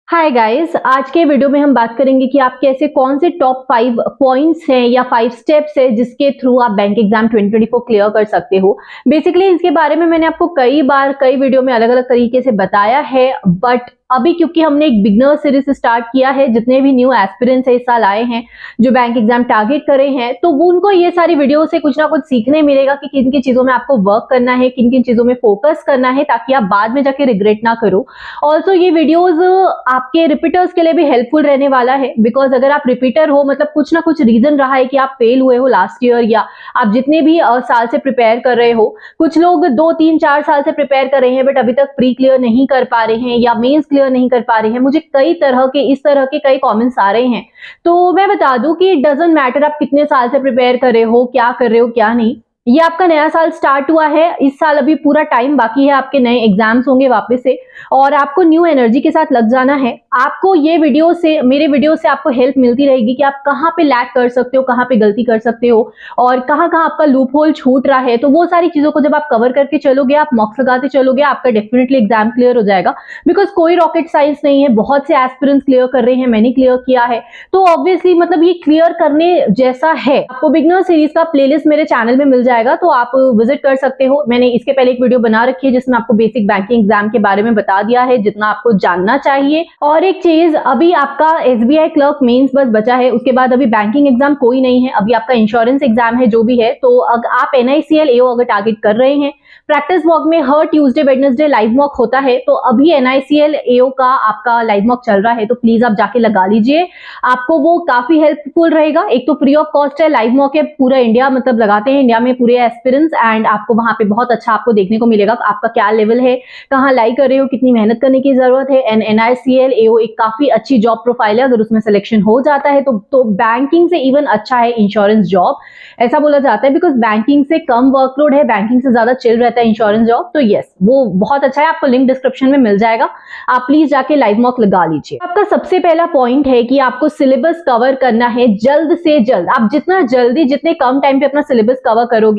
Hi guys, आज के video में हम बात करेंगे कि आप कैसे कौन से टॉप 5 पॉइंट्स हैं या 5 स्टेप्स हैं जिसके थ्रू आप बैंक एग्जाम 2024 क्लियर कर सकते हो। बेसिकली इसके बारे में मैंने आपको कई बार कई वीडियो में अलग-अलग तरीके से बताया है, बट अभी क्योंकि हमने एक बिगनर सीरीज स्टार्ट किया है, जितने भी न्यू एस्पिरेंट्स इस साल आए हैं जो बैंक एग्जाम टारगेट कर रहे हैं, तो वो उनको ये सारी वीडियो से कुछ ना कुछ सीखने मिलेगा कि किन किन चीजों में आपको वर्क करना है, किन किन चीजों में फोकस करना है, ताकि आप बाद में जाके रिग्रेट ना करो। ऑल्सो ये वीडियोज आपके रिपीटर्स के लिए भी हेल्पफुल रहने वाला है, बिकॉज अगर आप रिपीटर हो मतलब कुछ ना कुछ रीजन रहा है कि आप फेल हुए हो लास्ट ईयर, या आप जितने भी साल से प्रिपेयर कर रहे हो। कुछ लोग 2 3 4 साल से प्रिपेयर कर रहे हैं बट अभी तक प्री क्लियर नहीं कर पा रहे हैं या मेंस क्लियर नहीं कर पा रहे हैं। मुझे कई तरह के इस तरह के कई कमेंट्स आ रहे हैं। तो मैं बता दूं कि इट डजंट मैटर आप कितने साल से प्रिपेयर कर रहे हो, क्या कर रहे हो क्या नहीं। ये आपका नया साल स्टार्ट हुआ है, इस साल अभी पूरा टाइम बाकी है, आपके नए एग्जाम्स होंगे वापस से और आपको न्यू एनर्जी के साथ लग जाना है। आपको ये वीडियो से, मेरे वीडियो से आपको हेल्प मिलती रहेगी कि आप कहाँ पे लैग कर सकते हो, कहाँ पे गलती कर सकते हो और कहाँ कहाँ आपका लूप होल छूट रहा है। तो वो सारी चीजों को जब आप कवर करके चलोगे, आप मॉक्स लगाते चलोगे, आपका डेफिनेटली एग्जाम क्लियर हो जाएगा। बिकॉज कोई रॉकेट साइंस नहीं है, बहुत से एस्पिरेंट्स क्लियर कर रहे हैं, मैंने क्लियर किया है, तो ऑब्वियसली मतलब ये क्लियर करने जैसा है। आपको बिगनर सीरीज का प्लेलिस्ट मेरे चैनल में मिल जाएगा, तो आप विजिट कर सकते हो। मैंने इसके पहले एक वीडियो बना रखी है जिसमें आपको बेसिक बैंकिंग एग्जाम के बारे में बता दिया है, जितना आपको जानना चाहिए। और एक चीज, अभी आपका एसबीआई क्लर्क मेंस बस बचा है, उसके बाद अभी बैंकिंग एग्जाम कोई नहीं है। अभी आपका इंश्योरेंस एग्जाम है जो भी है। तो अगर आप एनआईसीएल एओ अगर टारगेट कर रहे हैं, प्रैक्टिस वॉक में हर ट्यूसडे वेडनेसडे लाइव मॉक होता है, तो अभी एनआईसीएल एओ का आपका लाइव मॉक चल रहा है, तो प्लीज आप जाके लगा लीजिए, आपको वो काफी हेल्पफुल रहेगा। एक तो फ्री ऑफ कॉस्ट है, लाइव मॉक है, पूरा इंडिया मतलब लगाते हैं, इंडिया में पूरे एस्पिरेंट्स, एंड आपको वहां पे बहुत अच्छा आपको देखने को मिलेगा आपका क्या लेवल है, कहाँ लाइक कर रहे हो, कितनी मेहनत करने की जरूरत है। एंड एनआईसीएल एओ एक काफी अच्छी जॉब प्रोफाइल है, अगर उसमें सिलेक्शन हो जाता है तो बैंकिंग से इवन अच्छा है इंश्योरेंस जॉब, ऐसा बोला जाता है, बिकॉज बैंकिंग से कम वर्कलोड है, बैंकिंग से ज्यादा चिल रहता है इंश्योरेंस जॉब। तो यस, वो बहुत अच्छा है, आपको लिंक डिस्क्रिप्शन में मिल जाएगा, आप प्लीज जाके लाइव मॉक लगा लीजिए। आपका सबसे पहला पॉइंट है कि आपको सिलेबस कवर करना है जल्द से जल्द। आप जितना जल्दी, जितने कम टाइम पे अपना सिलेबस कवर करोगे,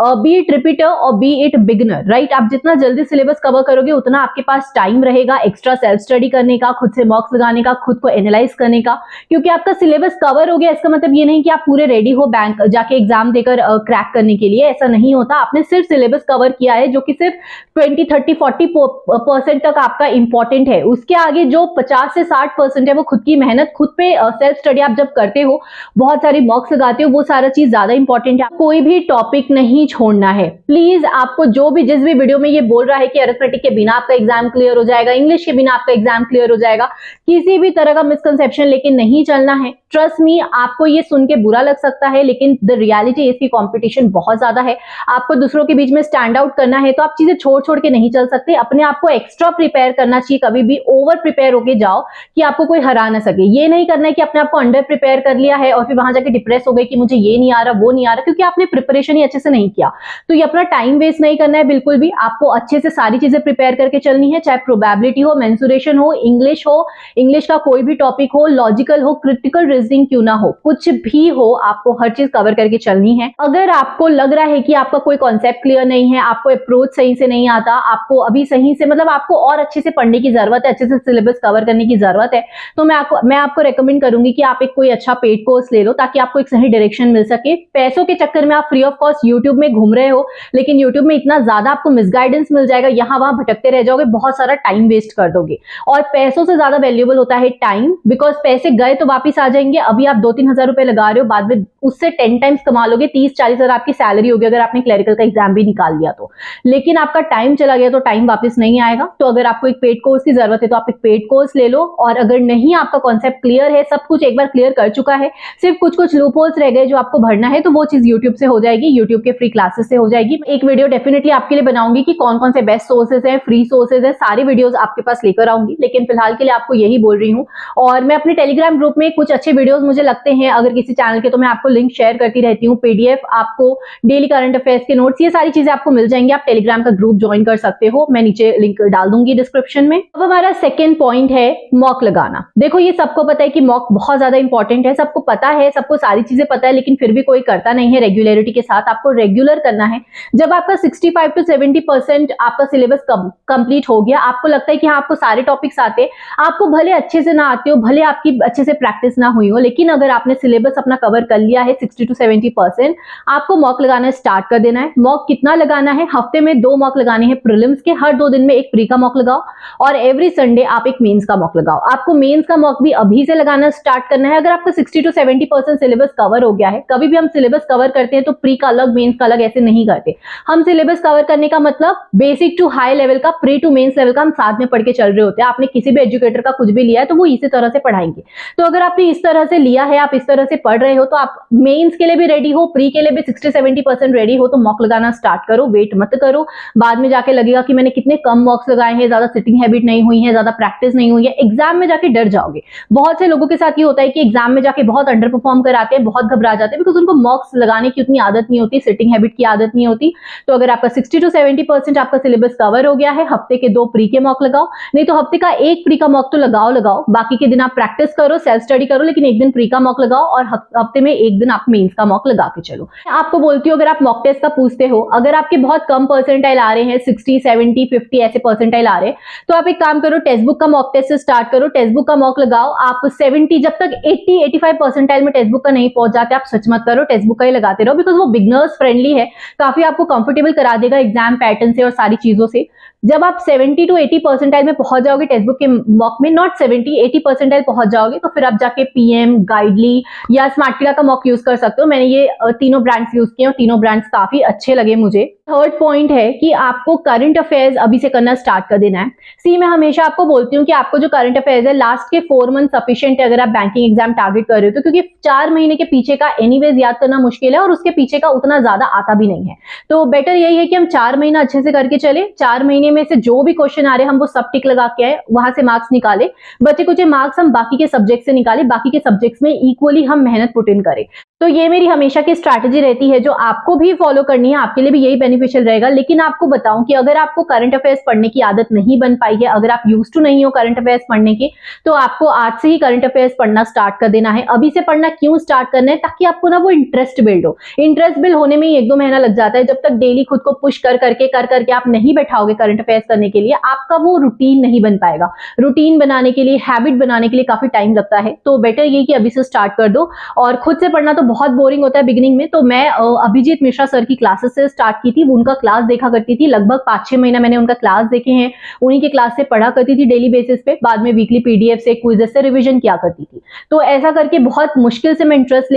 बी इट रिपीटर और बी इट बिगिनर, राइट, आप जितना जल्दी सिलेबस कवर करोगे उतना आपके पास टाइम रहेगा एक्स्ट्रा सेल्फ स्टडी करने का, खुद से मॉक्स लगाने का, खुद को एनालाइज करने का। क्योंकि आपका सिलेबस कवर हो गया, इसका मतलब ये नहीं कि आप पूरे रेडी हो बैंक जाके एग्जाम देकर क्रैक करने के लिए, ऐसा नहीं होता। आपने सिर्फ सिलेबस कवर किया है, जो कि सिर्फ 20 30 40% तक आपका इंपॉर्टेंट है। उसके आगे जो 50 से 60% है वो खुद की मेहनत, खुद पे सेल्फ स्टडी आप जब करते हो, बहुत सारी मॉक्स लगाते हो, वो सारा चीज ज्यादा इंपॉर्टेंट है। कोई भी टॉपिक नहीं छोड़ना है प्लीज। आपको जो भी जिस भी वीडियो में ये बोल रहा है कि अरिथमेटिक के बिना आपका एग्जाम क्लियर हो जाएगा, इंग्लिश के बिना आपका एग्जाम क्लियर हो जाएगा, किसी भी तरह का मिसकंसेप्शन लेके नहीं चलना है। ट्रस्ट मी, आपको ये सुन के बुरा लग सकता है, लेकिन द रियलिटी इसकी कंपटीशन बहुत ज्यादा है, आपको दूसरों के बीच में स्टैंड आउट करना है, तो आप चीजें छोड़ छोड़ के नहीं चल सकते। अपने आप को एक्स्ट्रा प्रिपेयर करना चाहिए, कभी भी ओवर प्रिपेयर होके जाओ कि आपको कोई हरा ना सके। ये नहीं करना है कि अपने आप को अंडर प्रिपेयर कर लिया है और फिर वहां जाके डिप्रेस हो गए कि मुझे ये नहीं आ रहा, वो नहीं आ रहा, क्योंकि आपने प्रिपरेशन ही अच्छे से नहीं किया। तो ये अपना टाइम वेस्ट नहीं करना है बिल्कुल भी, आपको अच्छे से सारी चीजें प्रिपेयर करके चलनी है, चाहे प्रोबेबिलिटी हो, मेंसुरेशन हो, इंग्लिश का कोई भी टॉपिक हो, लॉजिकल हो, क्रिटिकल रीजनिंग क्यों ना हो, कुछ भी हो, आपको हर चीज कवर करके चलनी है। अगर आपको लग रहा है कि आपका कोई कॉन्सेप्ट क्लियर नहीं है, आपको अप्रोच सही से नहीं आता, आपको अभी सही से मतलब आपको और अच्छे से पढ़ने की जरूरत है, अच्छे से सिलेबस कवर करने की जरूरत है, तो मैं आपको रेकमेंड करूंगी कि आप एक कोई अच्छा पेड कोर्स ले लो, ताकि आपको एक सही डायरेक्शन मिल सके। पैसों के चक्कर में आप फ्री ऑफ कॉस्ट यूट्यूब में घूम रहे हो, लेकिन यूट्यूब में इतना ज्यादा आपको मिसगाइडेंस मिल जाएगा, यहाँ वहां भटकते रह जाओगे, बहुत सारा टाइम वेस्ट कर दोगे। और पैसों से ज्यादा वैल्यूएबल होता है टाइम, बिकॉज पैसे गए तो वापिस आ जाएंगे। अभी आप 2 3 हजार रुपए लगा रहे हो, बाद में उससे 10 टाइम्स कमा लोगे, 30 40 हजार आपकी सैलरी होगी अगर आपने क्लरिकल का एग्जाम भी निकाल लिया तो। लेकिन आपका टाइम चला गया तो टाइम वापस नहीं आएगा। तो अगर आपको एक पेड कोर्स की जरूरत है तो आप एक पेड कोर्स ले लो, और अगर नहीं आपका कॉन्सेप्ट क्लियर है, सब कुछ एक बार क्लियर कर चुका है, सिर्फ कुछ कुछ लूप होल्स रह गए जो आपको भरना है, तो वो चीज यूट्यूब से हो जाएगी, यूट्यूब के फ्री क्लासेस से हो जाएगी। एक वीडियो डेफिनेटली आपके लिए बनाऊंगी कि कौन कौन से बेस्ट सोर्सेज है, फ्री सोर्सेज है, सारी वीडियोस आपके पास लेकर आऊंगी, लेकिन फिलहाल के लिए आपको यही बोल रही हूँ। और मैं अपने टेलीग्राम ग्रुप में कुछ अच्छे वीडियोस मुझे लगते हैं अगर किसी चैनल के, तो मैं आपको लिंक शेयर करती रहती हूँ, पीडीएफ, आपको डेली करंट अफेयर्स के नोट्स, ये सारी चीजें आपको मिल जाएंगे, आप टेलीग्राम का ग्रुप ज्वाइन कर सकते हो, मैं नीचे लिंक डाल दूंगी डिस्क्रिप्शन में। अब हमारा सेकेंड पॉइंट है मॉक लगाना। देखो ये सबको पता है कि मॉक बहुत ज्यादा इंपॉर्टेंट है, सबको पता है, सबको सारी चीजें पता है, लेकिन फिर भी कोई करता नहीं है रेगुलरिटी के साथ। आपको रेगुलर करना है। जब आपका 65 to 70% आपका सिलेबस कंप्लीट हो गया, आपको लगता है कि हाँ आपको सारे टॉपिक्स आते, आपको भले अच्छे से ना आते हो, भले आपकी अच्छे से प्रैक्टिस ना हुई हो, लेकिन अगर आपने सिलेबस अपना कवर कर लिया है 60 to 70%, आपको मॉक लगाना स्टार्ट कर देना है। मॉक कितना लगाना है? हफ्ते में 2 मॉक लगाने हैं प्रीलिम्स के, हर 2 दिन में एक प्री का मॉक लगाओ और एवरी संडे आप एक मेंस का मॉक लगाओ। आपको मेंस का मॉक भी अभी से लगाना स्टार्ट करना है। अगर आपका 60 to 70% सिलेबस कवर हो गया है, कभी भी हम सिलेबस कवर करते हैं तो प्री का अलग मेंस का अलग ऐसे नहीं करते। हम सिलेबस कवर करने का मतलब बेसिक टू हाई लेवल का, प्री टू मेंस लेवल का हम साथ में पढ़ के चल रहे होते हैं। आपने किसी भी एजुकेटर का कुछ भी लिया है तो वो इसी तरह से पढ़ाएंगे। तो अगर आपने इस तरह से लिया है, आप इस तरह से पढ़ रहे हो, तो आप मेंस के लिए भी रेडी हो, प्री के लिए भी 60-70% रेडी हो, तो मॉक लगाना स्टार्ट करो। वेट मत करो, बाद में जाके लगेगा कि मैंने कितने कम मॉक्स लगाए हैं, ज्यादा सिटिंग हैबिट नहीं हुई है, ज्यादा प्रैक्टिस नहीं हुई है, एग्जाम में जाके डर जाओगे। बहुत से लोगों के साथ ये होता है कि एग्जाम में जाके बहुत अंडर परफॉर्म कराते हैं, बहुत घबरा जाते हैं, बिकॉज उनको मॉक्स लगाने की उतनी आदत नहीं होती, सिटिंग हैबिट की आदत नहीं होती। तो अगर आपका 60 to 70% आपका सिलेबस कवर हो गया है, हफ्ते के 2 प्री के मॉक लगाओ, नहीं तो हफ्ते का 1 प्री का मॉक तो लगाओ, बाकी के दिन आप प्रैक्टिस करो, सेल्फ स्टडी करो, लेकिन एक दिन प्री का मॉक लगाओ और हफ्ते में एक दिन आप मेंस का मॉक लगा के चलो। आपको बोलती हूँ, अगर आप मॉक टेस्ट का पूछते हो, अगर आपके बहुत कम परसेंटाइल आ रहे हैं, 60, 70, 50 ऐसे परसेंटाइल आ रहे हैं, तो आप एक काम करो, टेक्स्ट बुक का मॉक टेस्ट से स्टार्ट करो। टेक्स्ट बुक का मॉक लगाओ, आप 70, जब तक 80-85 परसेंटाइल में टेक्स्ट बुक का नहीं पहुंच जाते, आप सच मत करो, टेक्स्ट बुक का ही लगाते रहो, बिकॉज वो बिगनर्स फ्रेंडली है, काफी आपको कंफर्टेबल करा देगा एग्जाम पैटर्न से और सारी चीजों से। जब आप 70 to 80 परसेंटाइल में पहुंच जाओगे टेक्स्ट बुक के मॉक में, नॉट 70, 80 परसेंटाइल पहुंच जाओगे, तो फिर आप जाके पीएम, गाइडली या स्मार्टकिला का मॉक यूज कर सकते हो। मैंने ये तीनों ब्रांड्स यूज किए और तीनों ब्रांड्स काफी अच्छे लगे मुझे। थर्ड पॉइंट है कि आपको करंट अफेयर्स अभी से करना स्टार्ट कर देना है। मैं हमेशा आपको बोलती हूँ कि आपको जो करंट अफेयर्स है लास्ट के 4 मंथ सफिशिएंट है अगर आप बैंकिंग एग्जाम टारगेट कर रहे हो तो, क्योंकि 4 महीने के पीछे का एनीवेज याद करना मुश्किल है और उसके पीछे का उतना ज्यादा आता भी नहीं है। तो बेटर यही है कि हम 4 महीना अच्छे से करके चले, 4 महीने में से जो भी क्वेश्चन आ रहे हैं हम वो सब टिक लगा के आए, वहां से मार्क्स निकाले, बचे कुछ मार्क्स हम बाकी के सब्जेक्ट से निकाले, बाकी के सब्जेक्ट्स में इक्वली हम मेहनत पुट इन करें। तो ये मेरी हमेशा की स्ट्रैटेजी रहती है, जो आपको भी फॉलो करनी है, आपके लिए भी यही बेनिफिशियल रहेगा। लेकिन आपको बताऊं कि अगर आपको करंट अफेयर्स पढ़ने की आदत नहीं बन पाई है, अगर आप यूज्ड टू नहीं हो करंट अफेयर्स पढ़ने की, तो आपको आज से ही करंट अफेयर्स पढ़ना स्टार्ट कर देना है। अभी से पढ़ना क्यों स्टार्ट करना है? ताकि आपको ना वो इंटरेस्ट बिल्ड हो। इंटरेस्ट बिल्ड होने में ही 1-2 महीना लग जाता है। जब तक डेली खुद को पुश कर करके आप नहीं बैठाओगे करंट अफेयर्स करने के लिए, आपका वो रूटीन नहीं बन पाएगा। रूटीन बनाने के लिए, हैबिट बनाने के लिए काफी टाइम लगता है। तो बेटर ये कि अभी से स्टार्ट कर दो। और खुद से पढ़ना तो बहुत बोरिंग होता है बिगिनिंग में, तो मैं अभिजीत मिश्रा सर की क्लासेस से स्टार्ट की थी। उनका क्लास देखा करती थी, लगभग 5-6 महीना मैंने उनका क्लास देखे हैं। उन्हीं के क्लास से पढ़ा करती थी डेली बेसिस पे, बाद में वीकली पीडीएफ से, क्विज़ेस से रिवीजन किया करती थी। तो ऐसा करके बहुत मुश्किल से मैं इंटरेस्ट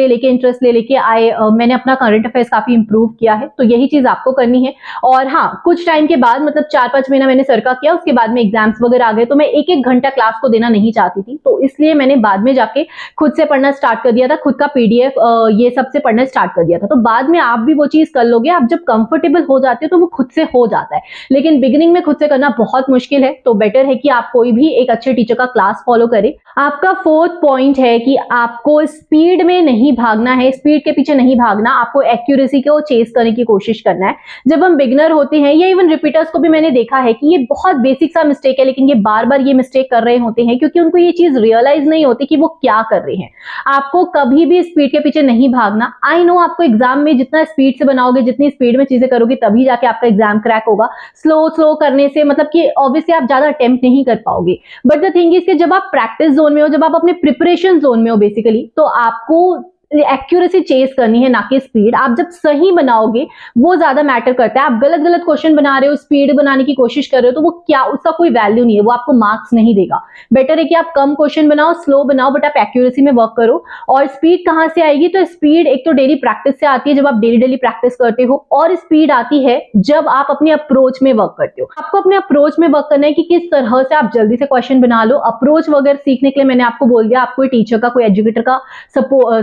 ले लेके आए, मैंने अपना करंट अफेयर्स काफी इंप्रूव किया है। तो यही चीज आपको करनी है। और हाँ, कुछ टाइम के बाद, मतलब 4-5 महीना मैंने सर का किया, उसके बाद में एग्जाम्स वगैरह आ गए, तो मैं 1-1 घंटा क्लास को देना नहीं चाहती थी, तो इसलिए मैंने बाद में जाके खुद से पढ़ना स्टार्ट कर दिया था, खुद का पीडीएफ ये सबसे पढ़ना स्टार्ट कर दिया था। तो बाद में आप भी वो चीज कर लोगे, आप जब कंफर्टेबल हो जाते हो तो वो खुद से हो जाता है। लेकिन बिगिनिंग में खुद से करना बहुत मुश्किल है, तो बेटर है कि आप कोई भी एक अच्छे टीचर का क्लास फॉलो करें। आपका 4th पॉइंट है कि आपको स्पीड में नहीं भागना है, स्पीड के पीछे नहीं भागना, आपको एक्यूरेसी को चेस करने की कोशिश करना है। जब हम बिगिनर होते हैं, या इवन रिपीटर्स को भी मैंने देखा है कि ये बहुत बेसिक सा मिस्टेक है, लेकिन ये बार बार ये मिस्टेक कर रहे होते हैं क्योंकि उनको ये चीज रियलाइज नहीं होती कि वो क्या कर रहे हैं। आपको कभी भी स्पीड के पीछे नहीं भागना। आई नो आपको एग्जाम में जितना स्पीड से बनाओगे, जितनी स्पीड में चीजें करोगे, तभी जाके आपका एग्जाम क्रैक होगा। स्लो करने से मतलब कि ऑब्वियसली आप ज्यादा अटेम्प्ट नहीं कर पाओगे। बट द थिंग इज कि जब आप प्रैक्टिस जोन में हो, जब आप अपने प्रिपरेशन जोन में हो बेसिकली, तो आपको एक्यूरेसी चेस करनी है, ना कि स्पीड। आप जब सही बनाओगे वो ज्यादा मैटर करता है। आप गलत क्वेश्चन बना रहे हो, स्पीड बनाने की कोशिश कर रहे हो, तो वो क्या, उसका कोई वैल्यू नहीं है, वो आपको मार्क्स नहीं देगा। बेटर है कि आप कम क्वेश्चन बनाओ, स्लो बनाओ, बट आप एक्यूरेसी में वर्क करो। और स्पीड कहां से आएगी? तो स्पीड एक तो डेली प्रैक्टिस से आती है, जब आप डेली प्रैक्टिस करते हो, और स्पीड आती है जब आप अपने अप्रोच में वर्क करते हो। आपको अपने अप्रोच में वर्क करना है कि किस तरह से आप जल्दी से क्वेश्चन बना लो। अप्रोच वगैरह सीखने के लिए मैंने आपको बोल दिया, आपको टीचर का, कोई एजुकेटर का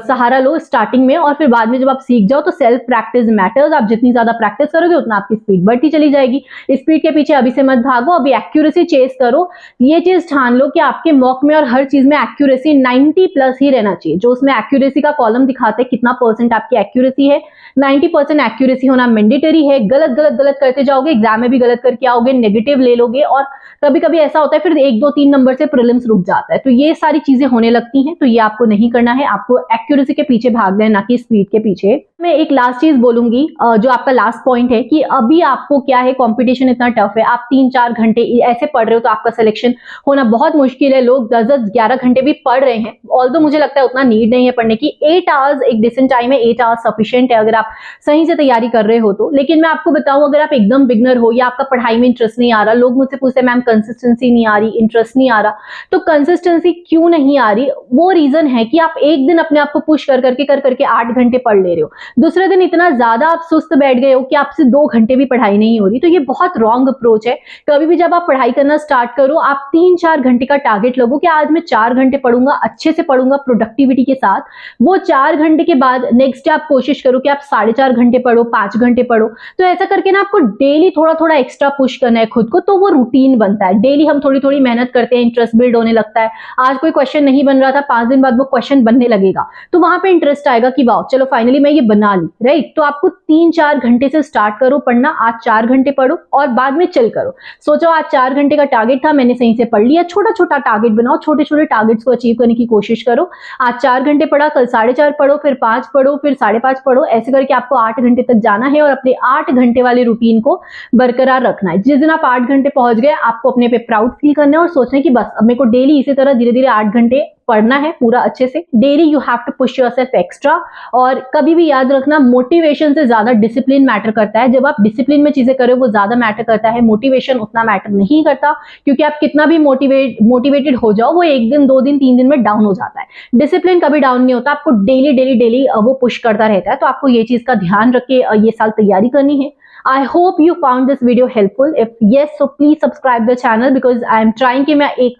सहारा लो स्टार्टिंग में, और फिर बाद में जब आप सीख जाओ तो सेल्फ प्रैक्टिस मैटर्स। आप जितनी ज्यादा प्रैक्टिस करोगे उतना आपकी स्पीड बढ़ती चली जाएगी। स्पीड के पीछे अभी से मत भागो, अभी एक्यूरेसी चेस करो। ये चीज ठान लो कि आपके मॉक में और हर चीज में एक्यूरेसी 90 प्लस ही रहना चाहिए। जो उसमें एक्यूरेसी का कॉलम दिखाते हैं कितना परसेंट आपकी एक्यूरेसी है, 90% एक्यूरेसी होना मैंडेटरी है। गलत गलत गलत करते जाओगे, एग्जाम में भी गलत करके आओगे, नेगेटिव ले लोगे, और कभी कभी ऐसा होता है फिर 1 2 3 नंबर से प्रीलिम्स रुक जाता है। तो ये सारी चीजें होने लगती हैं, तो ये आपको नहीं करना है। आपको एक्यूरेसी के पीछे भागना है, ना कि स्पीड के पीछे। मैं एक लास्ट चीज बोलूंगी, जो आपका लास्ट पॉइंट है कि अभी आपको क्या है, कंपटीशन इतना टफ है, आप 3-4 घंटे ऐसे पढ़ रहे हो तो आपका सिलेक्शन होना बहुत मुश्किल है। लोग 10-10 11 घंटे भी पढ़ रहे हैं, ऑल्दो मुझे लगता है उतना नीड नहीं है पढ़ने की। 8 आवर्स एक डिसेंट टाइम है, 8 आवर्स सफिशिएंट है अगर आप सही से तैयारी कर रहे हो तो। लेकिन मैं आपको बताऊं, अगर आप एकदम बिगनर हो या आपका पढ़ाई में इंटरेस्ट नहीं आ रहा, लोग मुझसे पूछते हैं मैम कंसिस्टेंसी नहीं आ रही, इंटरेस्ट नहीं आ रहा, तो कंसिस्टेंसी क्यों नहीं आ रही? वो रीजन है कि आप एक दिन अपने आप को पुश कर करके 8 घंटे पढ़ ले रहे हो, दूसरे दिन इतना ज्यादा आप सुस्त बैठ गए हो कि आपसे 2 घंटे भी पढ़ाई नहीं हो रही। तो ये बहुत रॉन्ग अप्रोच है। कभी भी जब आप पढ़ाई करना स्टार्ट करो, आप 3-4 घंटे का टारगेट लगो कि आज मैं 4 घंटे पढ़ूंगा, अच्छे से पढ़ूंगा प्रोडक्टिविटी के साथ। वो 4 घंटे के बाद नेक्स्ट डे आप कोशिश करो कि आप 4.5 घंटे पढ़ो, 5 घंटे पढ़ो। तो ऐसा करके ना आपको डेली थोड़ा थोड़ा एक्स्ट्रा पुश करना है खुद को, तो वो रूटीन बनता है। डेली हम थोड़ी थोड़ी मेहनत करते हैं, इंटरेस्ट बिल्ड होने लगता है। आज कोई क्वेश्चन नहीं बन रहा था, 5 दिन बाद वो क्वेश्चन बनने लगेगा, तो वहां पे इंटरेस्ट आएगा कि वाह चलो फाइनली मैं ये बना ली, राइट। तो आपको 3-4 घंटे से स्टार्ट करो पढ़ना। आज 4 घंटे पढ़ो और बाद में चिल करो। सोचो आज 4 घंटे का टारगेट था, मैंने सही से पढ़ लिया। छोटा छोटा टारगेट बनाओ, छोटे छोटे टारगेट्स को अचीव करने की कोशिश करो। आज 4 घंटे पढ़ा, कल 4.5 पढ़ो, फिर 5 पढ़ो, फिर 5.5 पढ़ो। ऐसे करके आपको 8 घंटे तक जाना है और अपने 8 घंटे वाले रूटीन को बरकरार रखना है। जिस दिन आप 8 घंटे पहुंच गए, आपको अपने पे प्राउड फील करना है और सोचना है कि बस अब मेरे को डेली इसी तरह धीरे धीरे 8 घंटे पढ़ना है पूरा अच्छे से। Daily you have to push yourself extra. और कभी भी याद रखना, मोटिवेशन से ज्यादा डिसिप्लिन मैटर करता है। जब आप डिसिप्लिन में चीजें करो वो ज्यादा मैटर करता है, मोटिवेशन उतना मैटर नहीं करता। क्योंकि आप कितना भी मोटिवेटेड हो जाओ, वो 1 दिन 2 दिन 3 दिन में डाउन हो जाता है। डिसिप्लिन कभी डाउन नहीं होता, आपको डेली डेली डेली वो पुश करता रहता है। तो आपको ये चीज का ध्यान रख के ये साल तैयारी करनी है। I hope you found this video helpful. If yes, so please subscribe the channel because I am trying कि मैं एक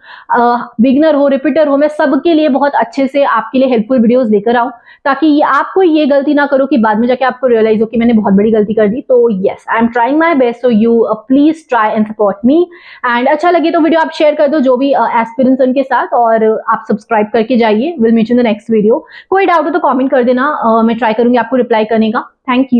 बिगनर हो, रिपीटर हो, मैं सबके लिए बहुत अच्छे से आपके लिए हेल्पफुल वीडियोस लेकर आऊं, ताकि आपको ये गलती ना करो कि बाद में जाके आपको रियलाइज हो कि मैंने बहुत बड़ी गलती कर दी। तो yes, I am trying my best, so you please try and support me. And अच्छा लगे तो वीडियो आप शेयर कर दो जो भी एस्पिरेंट्स उनके साथ, और आप सब्सक्राइब करके जाइए। We'll meet you in the next video. कोई डाउट हो तो कमेंट कर देना, मैं ट्राई करूंगी आपको रिप्लाई करने का। Thank you.